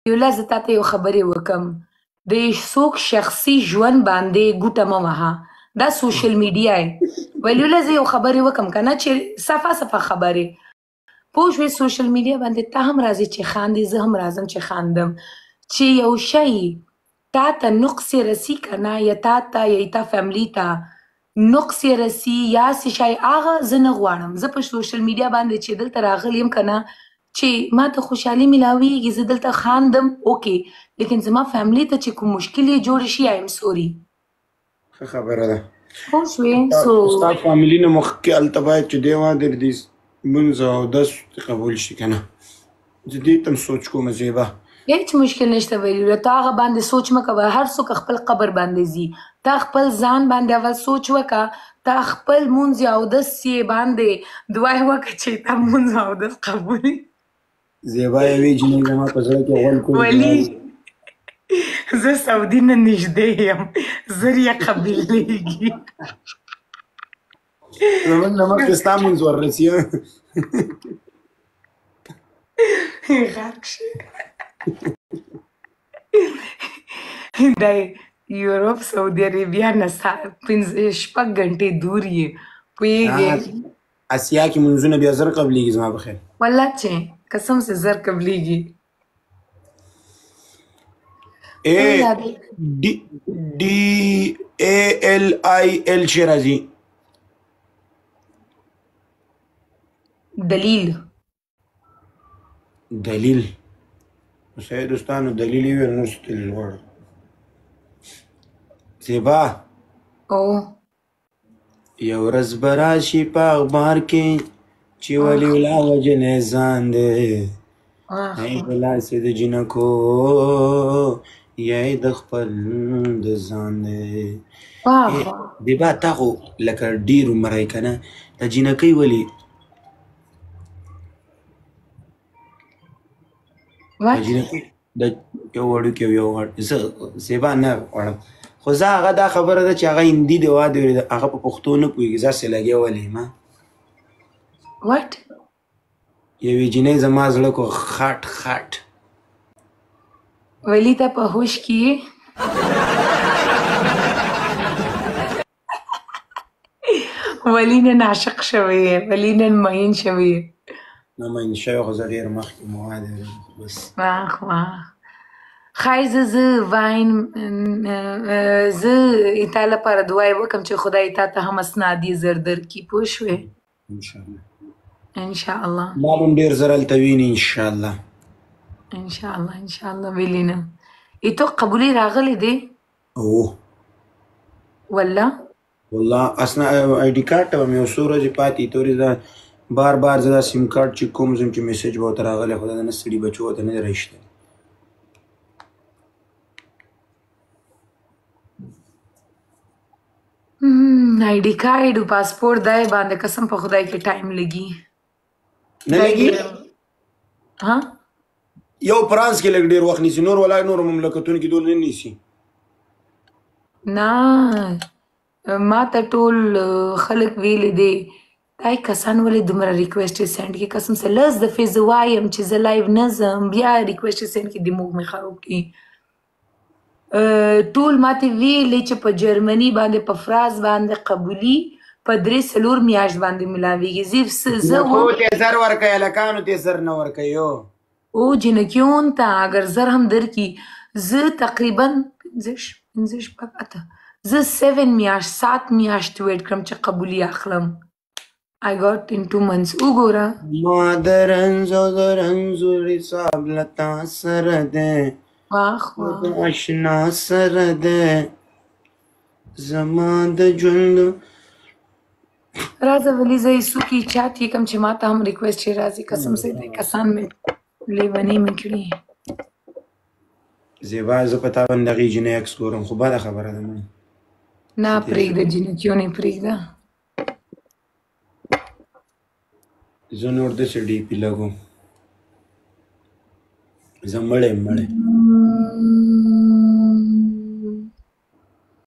ولیولا زه تاته یو خبرې وکم د څوک شخصي ژوند باندې ګوته مه وهه دا سوشل میډیا یې ولیولا زه یو خبرې وکم که نه چې صفا صفا خبرې پوه شوې سوشل میډیا باندې ته هم راځې چې خاندې زه هم راځم چې خاندم چې یو شی تا ته نقص یې رسي که نه یا تا ته یا تا فیملي ته نقص یې رسي یا څه شی هغه زه نه غواړم زه په سوشل میډیا باندې چې دلته راغلی یم که نه چې ما ته خوشحالي میلاویږي زه دلته خاندم اوکې لیکن زما فیملي ته چې کوم مشکل یې جوړ شي آی ایم سوري ښه خبره ده پوه شوې ستا فامیلي نه مخکې هلته باید چې دی واده دې لمونځ او اودس قبول شي که نه زه دې ته هم سوچ کوم زیبا هیڅ مشکل نشته ویلوله ته هغه باندې سوچ مه کوه هر څوک خپل قبر باندې ځي ته خپل ځان باندې اول سوچ وکړه ته خپل مونځ یا اودس یې باندې دعا یې وکړه چې تا مونځ او اودس قبول زیبا یوې جینۍ زما په زړه کې غول کړي ولي زه سعودي نه نږدې یم زر یې قبلیږي زموږ نه مخکې ستا مونځ وررسي غرق شي دا یورپ سعودي عربیا نه شپږ غنټې دور یې پوهېږې اسیا کې مونځونه بیا زر قبلیږي زما په خیر والله چې قسم سے زر قبلیږي DALIL چې راځي دلیل دلیل صحیح دوستانو دلیل یې ویل نور څه دلیل غواړم زیبا او یو ورځ به راشي په اخبار کې چې ولي ولا وجنې ځان دی ای په لاس یې د جینکو یا یې د خپل د ځان دی زیبا تا خو لکه ډېر عمر یې که نه د جینکۍ ولې د یو وړوکي او یو غټ زه زیبا نه غواړم خو زه هغه دا خبره ده چې هغه هندي دی واده ویلې هغه په پښتو نه پوهېږي زه هسې لګیا ولې ما وټ یوې جینۍ زما زړه کو خاټ خاټ ولی ته په هوش کې ولی نن عاشق شوی ولی نن مین شوی نه مین شوی خو زه ډېر مخکې مو واده ویلې بس واخ واخ ښایي زه وایم زه تا لپاره دعا یې وکړم چې خدای تا ته هم اسنادي زر درکړي پوه شوې انشاءالله انشاءالله ما به هم ډېر زر هلته ویني انشاءالله انشاءالله انشاءالله ویلي نه ایتو قبولي راغلی دی اوه والله والله اصلا آی ډي کارت ته به مې یو څو ورځې پاتې تورې دا بار بار زه دا سیم کارت چې کوم ځم چې میسج به ورته راغلی خو دا د نه ستړي بچو ورته نه دی رایشتلی آی ډي کارډ او پاسپورټ دی باندې قسم په خدای کې ټایم لګي نه لګي ها یو فرانس کې لږ ډېر وخت نیسي نور ولا نورو مملکتونو کې دول نه نیسي نه ما ته ټول خلک ویلي دی دا کسان ولې دومره ریکویسټ سینډ کړي قسم سره لس دفعې زه وایم چې زه لایو نه ځم بیا ریکویسټ سینډ کړي دماغ مې خراب کړي ټول ماته ویلې چې په جرمني باندې په فرانس باندې قبولي په 3-4 میاشت باندې ملاویږي زه ته زر ورکوي هلکانو ته زر نه ورکوي او جنکیون ته اگر زر هم درکړي زه تقریبا 7 میاشت ویټ کړم چې قبولي اخلم I got in 2 months وګوره ما د رنځو د رنځو حساب له تا سره دی واخ اشنا سره دی زما د ژوند راځه ولی زه یې څوکې چاته یې کړم چې ما ته هم ریکویسټ یې راځي قسم سره دی کسان مې لیونۍ مې کړي زیبا زه په تا باندې هغې جینۍ عکس ګورم خو بده خبره ده من نه پرېږده جنکیو نه پرېږده زه نور داسې ډي پي لګوم زه مړی